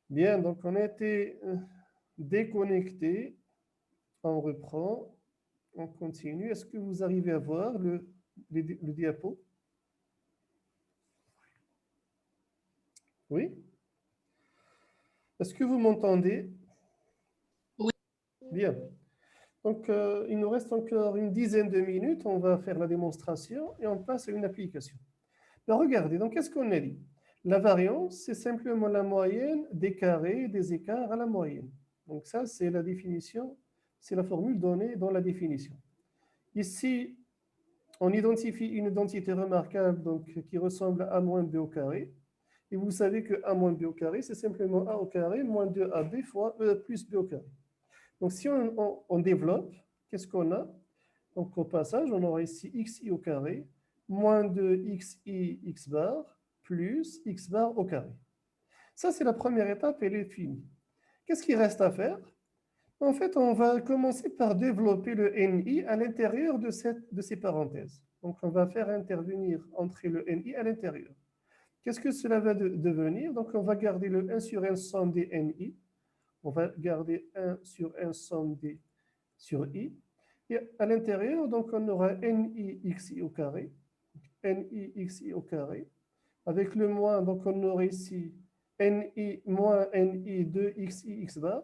Bien, donc on a été déconnecté. On reprend, on continue. Est-ce que vous arrivez à voir le diapo? Oui? Est-ce que vous m'entendez? Oui, Bien. Donc, il nous reste encore une dizaine de minutes. On va faire la démonstration et on passe à une application. Ben, regardez, donc qu'est-ce qu'on a dit? La variance, c'est simplement la moyenne des carrés des écarts à la moyenne. Donc ça, c'est la définition, c'est la formule donnée dans la définition. Ici, on identifie une identité remarquable donc, qui ressemble à A moins B au carré. Et vous savez que A moins B au carré, c'est simplement A au carré moins 2AB fois E plus B au carré. Donc si on développe, qu'est-ce qu'on a? Donc au passage, on aura ici xi au carré moins 2xi x bar plus x bar au carré. Ça, c'est la première étape, elle est finie. Qu'est-ce qu'il reste à faire? En fait, on va commencer par développer le NI à l'intérieur de ces parenthèses. Donc, on va faire intervenir entrer le NI à l'intérieur. Qu'est-ce que cela va devenir? Donc, on va garder le 1 sur 1 somme des NI. On va garder 1 sur 1 somme des sur I. Et à l'intérieur, donc, on aura NI xi au carré. NI xi au carré. Avec le moins, donc, on aura ici NI moins NI de xi x bar.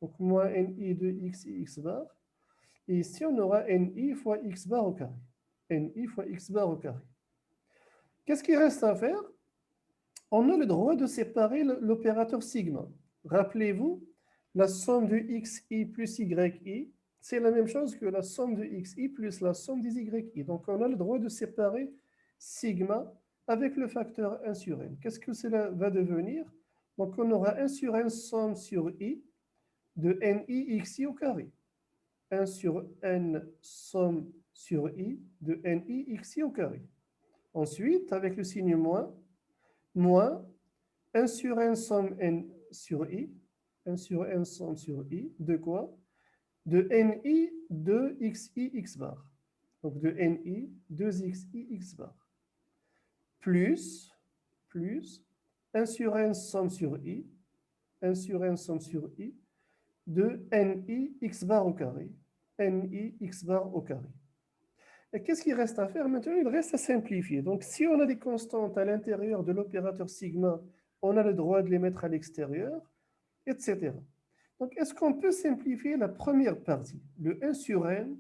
Donc, moins NI de xi x bar. Et ici, on aura NI fois x bar au carré. NI fois x bar au carré. Qu'est-ce qu'il reste à faire? On a le droit de séparer l'opérateur sigma. Rappelez-vous, la somme de xi plus yi, c'est la même chose que la somme de xi plus la somme des yi. Donc, on a le droit de séparer sigma avec le facteur 1 sur n. Qu'est-ce que cela va devenir? Donc, on aura 1 sur 1 somme sur i de ni xi au carré. 1 sur n somme sur i de ni xi au carré. Ensuite, avec le signe moins, moins 1 sur n somme n sur i, 1 sur n somme sur i, de quoi? De ni de xi x bar. Donc de ni 2xi x bar. Plus 1 sur n somme sur i, 1 sur n somme sur i, de ni x bar au carré. Ni x bar au carré. Et qu'est-ce qu'il reste à faire maintenant? Il reste à simplifier. Donc, si on a des constantes à l'intérieur de l'opérateur sigma, on a le droit de les mettre à l'extérieur, etc. Donc, est-ce qu'on peut simplifier la première partie? Le 1 sur n,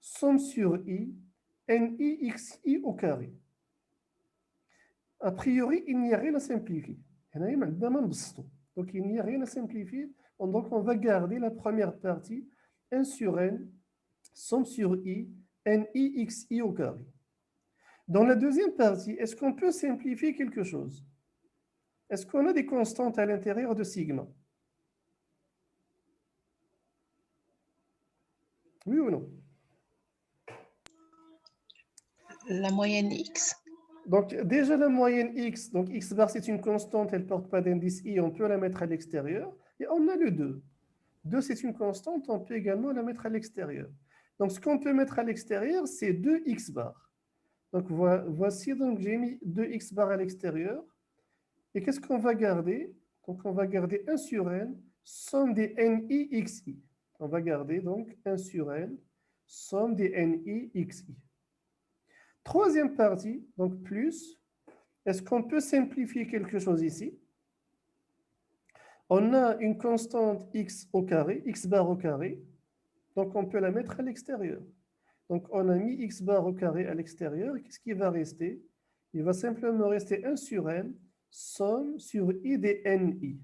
somme sur i, ni xi au carré. A priori, il n'y a rien à simplifier. Donc, il n'y a rien à simplifier. Donc, on va garder la première partie, 1 sur n, somme sur i, ni xi au carré. Dans la deuxième partie, est-ce qu'on peut simplifier quelque chose? Est-ce qu'on a des constantes à l'intérieur de sigma? Oui ou non? la moyenne X. Donc, déjà la moyenne x, donc x bar c'est une constante, elle ne porte pas d'indice i, on peut la mettre à l'extérieur. Et on a le 2. 2 c'est une constante, on peut également la mettre à l'extérieur. Donc, ce qu'on peut mettre à l'extérieur, c'est 2x bar. Donc, voici, donc j'ai mis 2x bar à l'extérieur. Et qu'est-ce qu'on va garder? Donc, on va garder 1 sur n, somme des ni xi. On va garder donc 1 sur n, somme des ni xi. Troisième partie, donc plus. Est-ce qu'on peut simplifier quelque chose ici? On a une constante x au carré, x bar au carré. Donc, on peut la mettre à l'extérieur. Donc, on a mis x bar au carré à l'extérieur. Qu'est-ce qui va rester? Il va simplement rester 1 sur n, somme sur i des ni.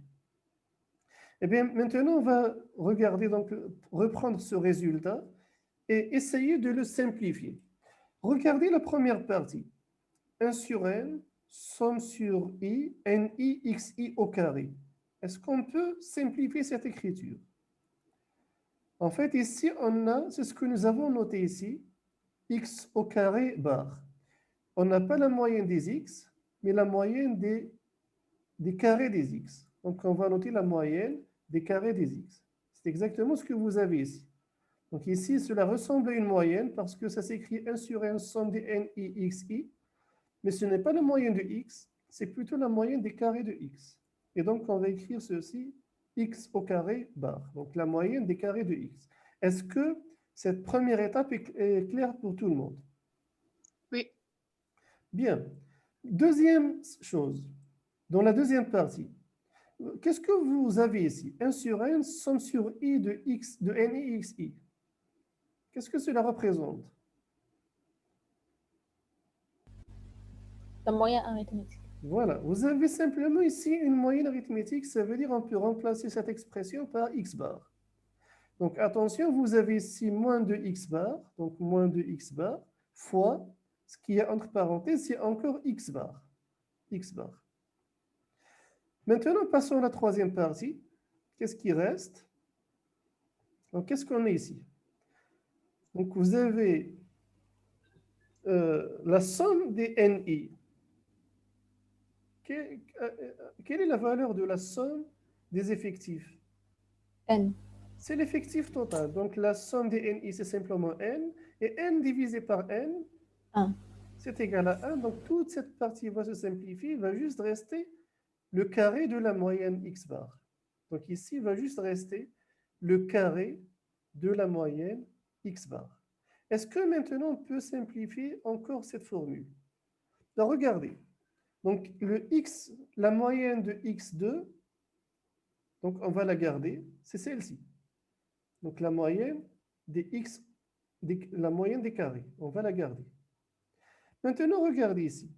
Eh bien, maintenant, on va regarder, donc, reprendre ce résultat et essayer de le simplifier. Regardez la première partie. 1 sur n, somme sur i, ni xi au carré. Est-ce qu'on peut simplifier cette écriture? En fait, ici, on a, c'est ce que nous avons noté ici, x au carré bar. On n'a pas la moyenne des x, mais la moyenne des carrés des x. Donc, on va noter la moyenne des carrés des x. C'est exactement ce que vous avez ici. Donc ici, cela ressemble à une moyenne parce que ça s'écrit 1 sur n somme des ni xi, mais ce n'est pas la moyenne de x, c'est plutôt la moyenne des carrés de x. Et donc, on va écrire ceci, x au carré bar, donc la moyenne des carrés de x. Est-ce que cette première étape est claire pour tout le monde? Oui. Bien. Deuxième chose, dans la deuxième partie, qu'est-ce que vous avez ici? 1 sur n, somme sur i de x de n et xi. Qu'est-ce que cela représente? La moyenne arithmétique. Voilà, vous avez simplement ici une moyenne arithmétique, ça veut dire qu'on peut remplacer cette expression par x bar. Donc attention, vous avez ici moins de x bar, donc moins de x bar, fois, ce qui est entre parenthèses, c'est encore x bar. X bar. Maintenant, passons à la troisième partie. Qu'est-ce qui reste? Donc, qu'est-ce qu'on a ici? Donc, vous avez la somme des NI. Quelle est la valeur de la somme des effectifs? N. C'est l'effectif total. Donc, la somme des NI, c'est simplement N. Et N divisé par N, 1. c'est égal à 1. Donc, toute cette partie va se simplifier. Il va juste rester le carré de la moyenne x bar. Donc, ici, il va juste rester le carré de la moyenne x bar. Est-ce que maintenant, on peut simplifier encore cette formule? Donc, regardez. Donc, la moyenne de x2, donc on va la garder, c'est celle-ci. Donc, la moyenne la moyenne des carrés, on va la garder. Maintenant, regardez ici.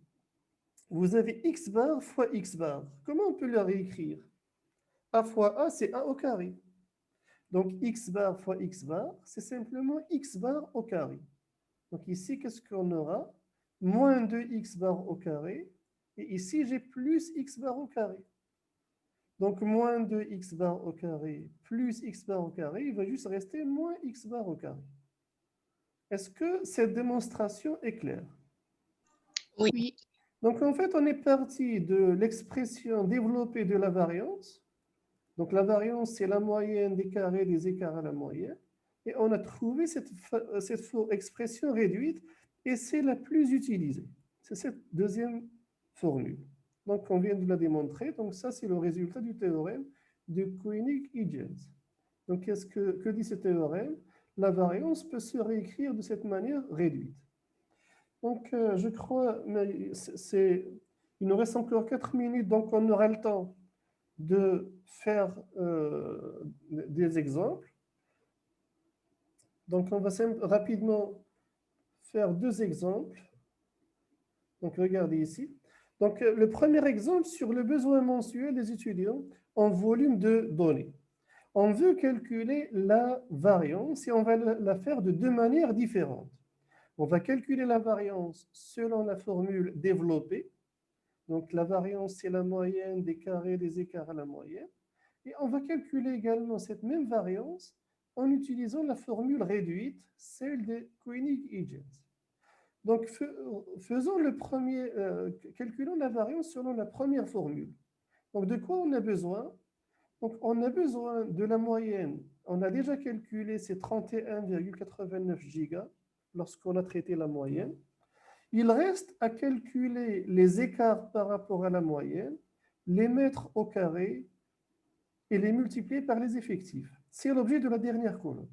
Vous avez x bar fois x bar. Comment on peut la réécrire? A fois A, c'est A au carré. Donc, x bar fois x bar, c'est simplement x bar au carré. Donc, ici, qu'est-ce qu'on aura? Moins 2x bar au carré. Et ici, j'ai plus x bar au carré. Donc, moins 2x bar au carré plus x bar au carré, il va juste rester moins x bar au carré. Est-ce que cette démonstration est claire? Oui. Donc, en fait, on est parti de l'expression développée de la variance. Donc, la variance, c'est la moyenne des carrés des écarts à la moyenne. Et on a trouvé cette expression réduite et c'est la plus utilisée. C'est cette deuxième formule. Donc, on vient de la démontrer. Donc, ça, c'est le résultat du théorème de Koenig-Huygens. Donc, que dit ce théorème? La variance peut se réécrire de cette manière réduite. Donc, je crois, il nous reste encore 4 minutes, donc on aura le temps de faire des exemples. Donc, on va rapidement faire 2 exemples. Donc, regardez ici. Donc, le premier exemple sur le besoin mensuel des étudiants en volume de données. On veut calculer la variance et on va la faire de 2 manières différentes. On va calculer la variance selon la formule développée. Donc, la variance, c'est la moyenne des carrés des écarts à la moyenne. Et on va calculer également cette même variance en utilisant la formule réduite, celle de Koenig-Huygens. Donc, calculons la variance selon la première formule. Donc, de quoi on a besoin? Donc, on a besoin de la moyenne. On a déjà calculé ces 31,89 gigas lorsqu'on a traité la moyenne. Il reste à calculer les écarts par rapport à la moyenne, les mettre au carré et les multiplier par les effectifs. C'est l'objet de la dernière colonne.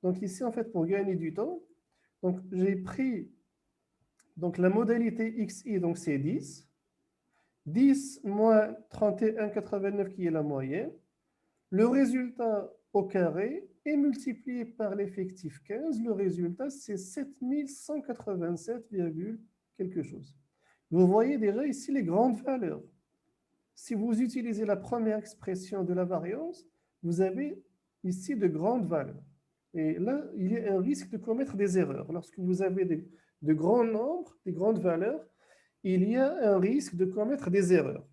Donc ici, en fait, pour gagner du temps, j'ai pris la modalité xi, donc c'est 10. 10 moins 31,89 qui est la moyenne. Le résultat au carré est multiplié par l'effectif 15. Le résultat, c'est 7187, quelque chose. Vous voyez déjà ici les grandes valeurs. Si vous utilisez la première expression de la variance, vous avez ici de grandes valeurs. Et là, il y a un risque de commettre des erreurs. Lorsque vous avez de grands nombres, des grandes valeurs, il y a un risque de commettre des erreurs.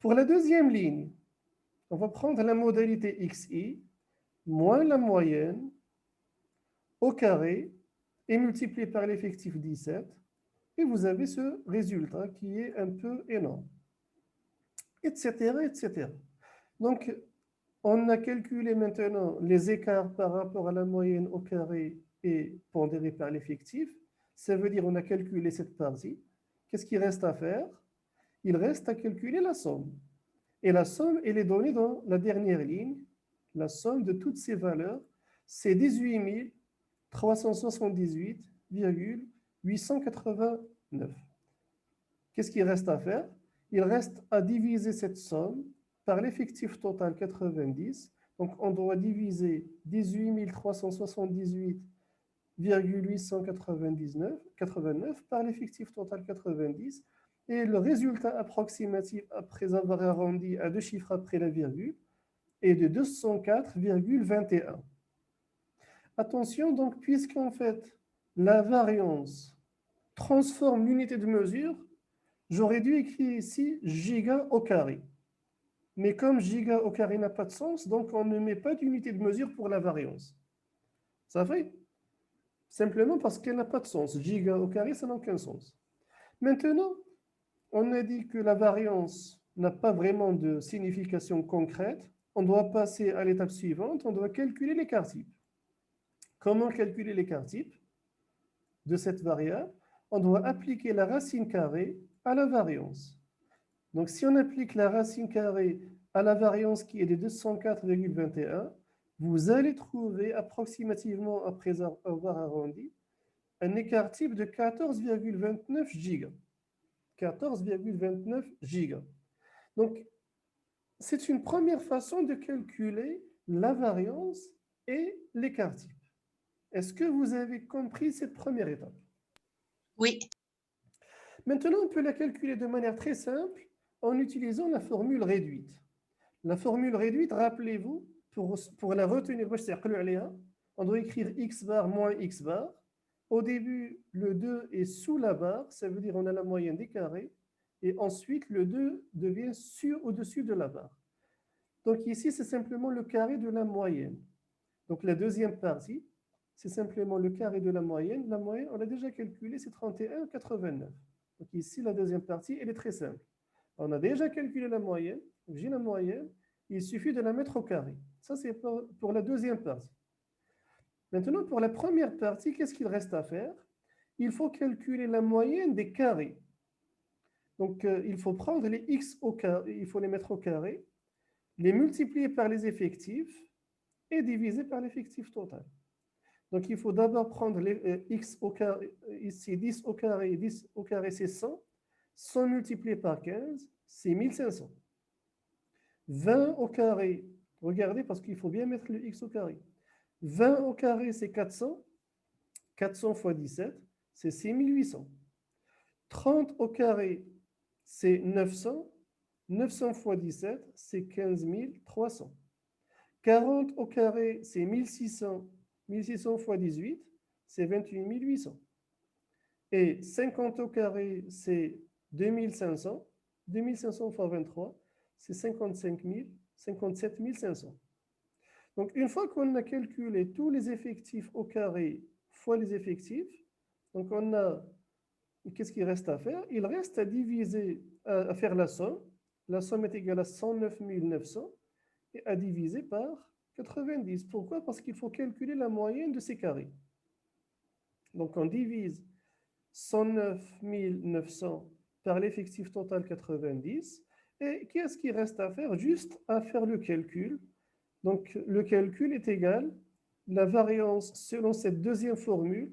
Pour la deuxième ligne, on va prendre la modalité xi moins la moyenne au carré et multiplié par l'effectif 17. Et vous avez ce résultat qui est un peu énorme. Etc., etc. Donc, on a calculé maintenant les écarts par rapport à la moyenne au carré et pondéré par l'effectif. Ça veut dire qu'on a calculé cette partie. Qu'est-ce qu'il reste à faire? Il reste à calculer la somme. Et la somme, elle est donnée dans la dernière ligne. La somme de toutes ces valeurs, c'est 18 378,889. Qu'est-ce qu'il reste à faire? Il reste à diviser cette somme par l'effectif total 90. Donc, on doit diviser 18 378,889 par l'effectif total 90. Et le résultat approximatif, après avoir arrondi à deux chiffres après la virgule, est de 204,21. Attention, donc, puisqu'en fait, la variance transforme l'unité de mesure, j'aurais dû écrire ici giga au carré. Mais comme giga au carré n'a pas de sens, donc on ne met pas d'unité de mesure pour la variance. Ça fait? Simplement parce qu'elle n'a pas de sens. Giga au carré, ça n'a aucun sens. Maintenant, on a dit que la variance n'a pas vraiment de signification concrète. On doit passer à l'étape suivante. On doit calculer l'écart type. Comment calculer l'écart type de cette variable? On doit appliquer la racine carrée à la variance. Donc, si on applique la racine carrée à la variance qui est de 204,21, vous allez trouver approximativement, après avoir arrondi, un écart type de 14,29 gigas. 14,29 gigas. Donc, c'est une première façon de calculer la variance et l'écart type. Est-ce que vous avez compris cette première étape? Oui. Maintenant, on peut la calculer de manière très simple en utilisant la formule réduite. La formule réduite, rappelez-vous, pour la retenir, on doit écrire x bar moins x bar. Au début, le 2 est sous la barre, ça veut dire on a la moyenne des carrés. Et ensuite, le 2 devient au-dessus de la barre. Donc ici, c'est simplement le carré de la moyenne. Donc la deuxième partie, c'est simplement le carré de la moyenne. La moyenne, on l'a déjà calculé, c'est 31,89. Donc ici, la deuxième partie, elle est très simple. On a déjà calculé la moyenne. J'ai la moyenne. Il suffit de la mettre au carré. Ça, c'est pour la deuxième partie. Maintenant, pour la première partie, qu'est-ce qu'il reste à faire? Il faut calculer la moyenne des carrés. Donc, il faut prendre les x au carré, il faut les mettre au carré, les multiplier par les effectifs et diviser par l'effectif total. Donc, il faut d'abord prendre les x au carré, ici 10 au carré, 10 au carré c'est 100, 100 multiplié par 15, c'est 1500. 20 au carré, regardez parce qu'il faut bien mettre le x au carré. 20 au carré c'est 400, 400 fois 17, c'est 6800. 30 au carré c'est 900, 900 fois 17, c'est 15 300. 40 au carré, c'est 1600. 1600 fois 18, c'est 28 800. Et 50 au carré, c'est 2500. 2500 fois 23, c'est 57 500. Donc, une fois qu'on a calculé tous les effectifs au carré fois les effectifs, donc on a, qu'est-ce qu'il reste à faire? Il reste à diviser, à faire la somme. La somme est égale à 109 900 et à diviser par 90. Pourquoi? Parce qu'il faut calculer la moyenne de ces carrés. Donc, on divise 109 900 par l'effectif total 90. Et qu'est-ce qu'il reste à faire? Juste à faire le calcul. Donc, le calcul est égal, la variance selon cette deuxième formule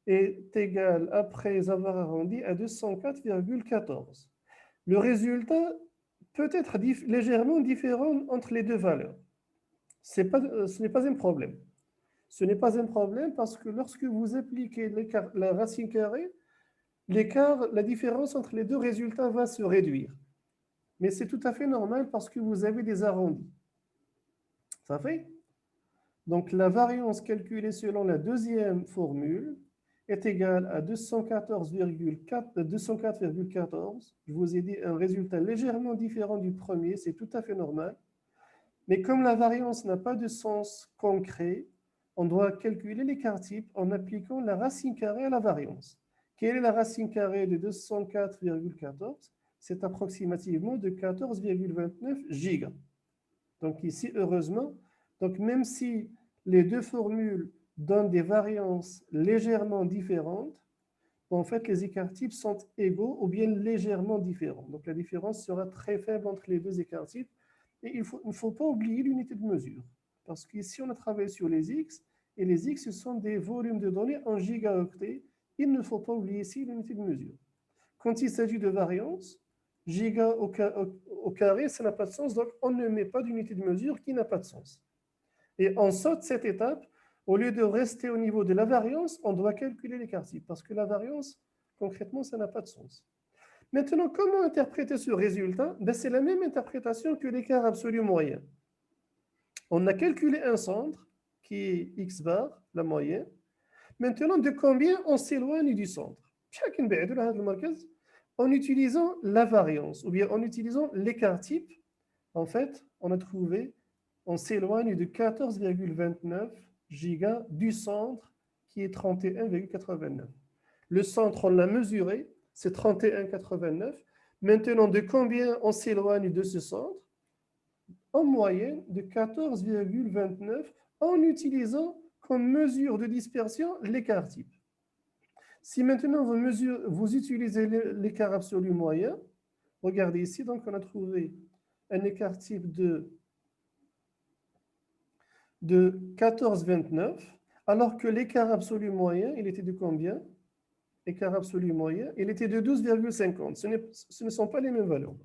est égale, après avoir arrondi, à 204,14. Le résultat peut être légèrement différent entre les deux valeurs. Ce n'est pas un problème. Ce n'est pas un problème parce que lorsque vous appliquez la racine carrée, l'écart, la différence entre les deux résultats va se réduire. Mais c'est tout à fait normal parce que vous avez des arrondis. Ça fait? Donc la variance calculée selon la deuxième formule est égale à 204,14. Je vous ai dit un résultat légèrement différent du premier, c'est tout à fait normal. Mais comme la variance n'a pas de sens concret, on doit calculer l'écart type en appliquant la racine carrée à la variance. Quelle est la racine carrée de 204,14? C'est approximativement de 14,29 gigas. Donc ici, heureusement, donc même si les deux formules donnent des variances légèrement différentes, en fait, les écarts-types sont égaux ou bien légèrement différents. Donc, la différence sera très faible entre les deux écarts-types. Et il ne faut pas oublier l'unité de mesure. Parce qu'ici, on a travaillé sur les X, et les X, ce sont des volumes de données en gigaoctets. Il ne faut pas oublier ici l'unité de mesure. Quand il s'agit de variance, giga au carré, ça n'a pas de sens, donc on ne met pas d'unité de mesure qui n'a pas de sens. Et on saute cette étape. Au lieu de rester au niveau de la variance, on doit calculer l'écart-type, parce que la variance, concrètement, ça n'a pas de sens. Maintenant, comment interpréter ce résultat? Ben, c'est la même interprétation que l'écart absolu moyen. On a calculé un centre, qui est x bar, la moyenne. Maintenant, de combien on s'éloigne du centre? En utilisant la variance, ou bien en utilisant l'écart-type, en fait, on a trouvé, on s'éloigne de 14,29 gigas du centre, qui est 31,89. Le centre, on l'a mesuré, c'est 31,89. Maintenant, de combien on s'éloigne de ce centre? En moyenne, de 14,29 en utilisant comme mesure de dispersion l'écart-type. Si maintenant vous utilisez l'écart absolu moyen, regardez ici, donc on a trouvé un écart-type de 14,29, alors que l'écart absolu moyen, il était de combien? Écart absolu moyen, il était de 12,50. Ce ne sont pas les mêmes valeurs.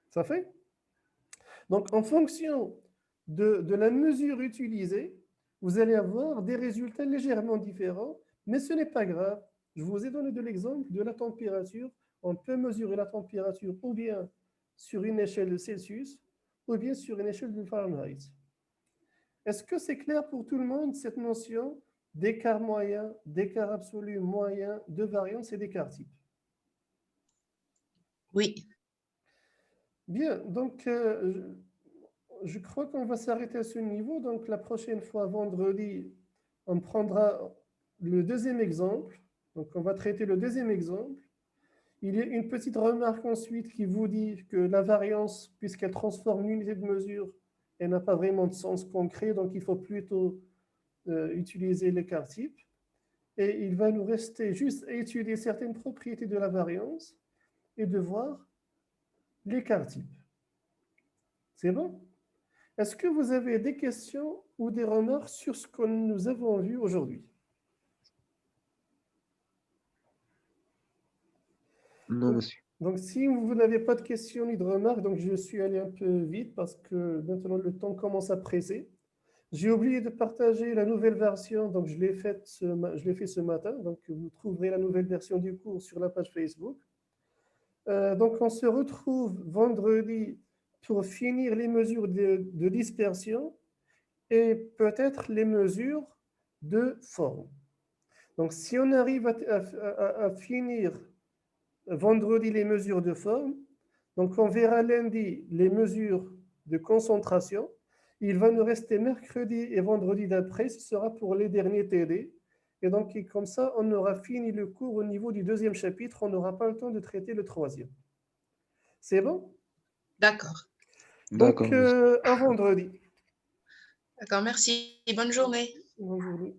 Ça fait? Donc, en fonction de la mesure utilisée, vous allez avoir des résultats légèrement différents, mais ce n'est pas grave. Je vous ai donné de l'exemple de la température. On peut mesurer la température ou bien sur une échelle de Celsius ou bien sur une échelle de Fahrenheit. Est-ce que c'est clair pour tout le monde, cette notion d'écart moyen, d'écart absolu moyen, de variance et d'écart type? Oui. Bien, donc je crois qu'on va s'arrêter à ce niveau. Donc la prochaine fois, vendredi, on prendra le deuxième exemple. Donc on va traiter le deuxième exemple. Il y a une petite remarque ensuite qui vous dit que la variance, puisqu'elle transforme l'unité de mesure, elle n'a pas vraiment de sens concret, donc il faut plutôt utiliser l'écart type. Et il va nous rester juste à étudier certaines propriétés de la variance et de voir l'écart type. C'est bon? Est-ce que vous avez des questions ou des remarques sur ce que nous avons vu aujourd'hui? Non, monsieur. Donc, si vous n'avez pas de questions ni de remarques, donc je suis allé un peu vite parce que maintenant le temps commence à presser. J'ai oublié de partager la nouvelle version, donc je l'ai fait ce matin. Donc, vous trouverez la nouvelle version du cours sur la page Facebook. Donc, on se retrouve vendredi pour finir les mesures de dispersion et peut-être les mesures de forme. Donc, si on arrive à finir vendredi les mesures de forme, donc on verra lundi les mesures de concentration. Il va nous rester mercredi et vendredi d'après, ce sera pour les derniers TD. Et donc, comme ça, on aura fini le cours au niveau du deuxième chapitre. On n'aura pas le temps de traiter le troisième. C'est bon? D'accord. Donc, à vendredi. D'accord, merci. Bonne journée. Bonne journée.